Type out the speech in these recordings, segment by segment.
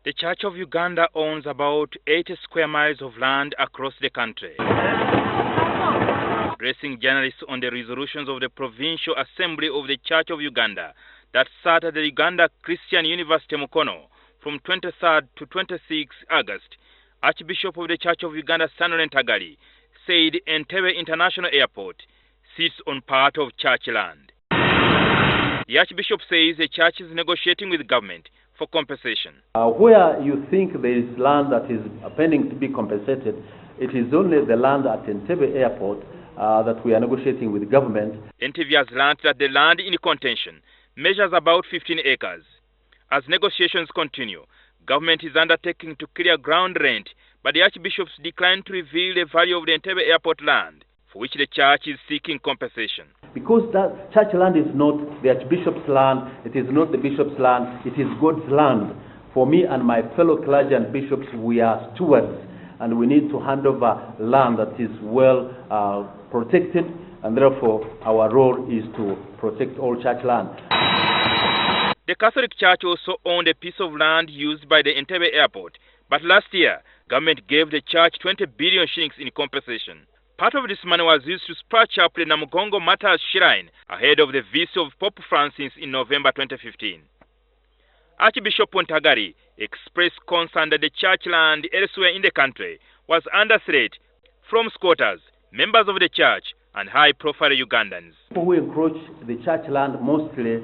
The Church of Uganda owns about 80 square miles of land across the country. Addressing journalists on the resolutions of the Provincial Assembly of the Church of Uganda that sat at the Uganda Christian University Mukono from 23rd to 26 August, Archbishop of the Church of Uganda Stanley Ntagali said Entebbe International Airport sits on part of church land. The Archbishop says the church is negotiating with government for compensation. Where you think there is land that is pending to be compensated, it is only the land at Entebbe Airport that we are negotiating with the government. Entebbe has learned that the land in contention measures about 15 acres. As negotiations continue, government is undertaking to clear ground rent, but the Archbishops declined to reveal the value of the Entebbe Airport land, for which the church is seeking compensation. Because that church land is not the Archbishop's land, it is not the Bishop's land, it is God's land. For me and my fellow clergy and bishops, we are stewards, and we need to hand over land that is well protected, and therefore our role is to protect all church land. The Catholic Church also owned a piece of land used by the Entebbe Airport, but last year, government gave the church 20 billion shillings in compensation. Part of this money was used to spruce up the Namugongo Martyrs Shrine ahead of the visit of Pope Francis in November 2015. Archbishop Ntagali expressed concern that the church land elsewhere in the country was under threat from squatters, members of the church, and high-profile Ugandans. People who encroach the church land mostly,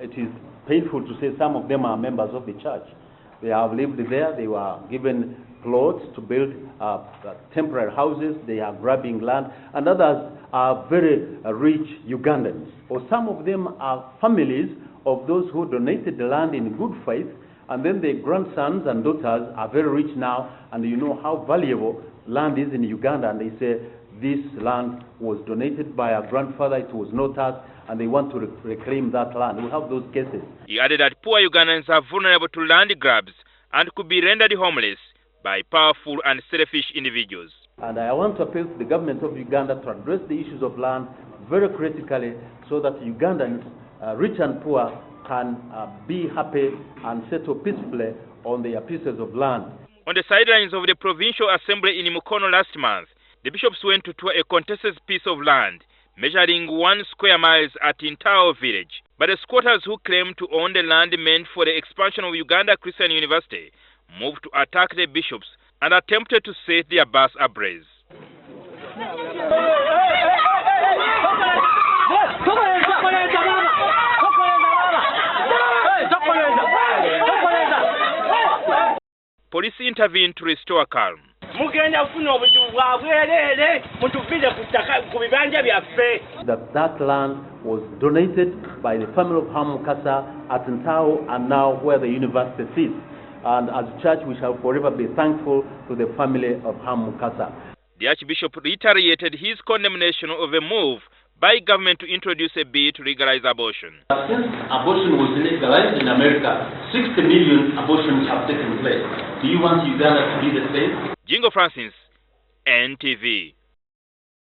it is painful to say some of them are members of the church. They have lived there, they were given plots to build temporary houses, they are grabbing land, and others are very rich Ugandans. Or some of them are families of those who donated the land in good faith, and then their grandsons and daughters are very rich now, and you know how valuable land is in Uganda, and they say this land was donated by our grandfather, it was not us, and they want to reclaim that land. We have those cases. He added that poor Ugandans are vulnerable to land grabs and could be rendered homeless by powerful and selfish individuals. And I want to appeal to the government of Uganda to address the issues of land very critically so that Ugandans, rich and poor, can be happy and settle peacefully on their pieces of land. On the sidelines of the Provincial Assembly in Mukono last month, the bishops went to tour a contested piece of land measuring 1 square miles at Ntao village. But the squatters who claim to own the land meant for the expansion of Uganda Christian University moved to attack the bishops and attempted to set their bus ablaze. Police intervened to restore calm. That land was donated by the family of Hamukasa at Ntao, and now where the university sits. And as a church, we shall forever be thankful to the family of Hamukasa. The Archbishop reiterated his condemnation of a move by government to introduce a bill to legalize abortion. Since abortion was legalized in America, 60 million abortions have taken place. Do you want Uganda to be the same? Jingo Francis, NTV.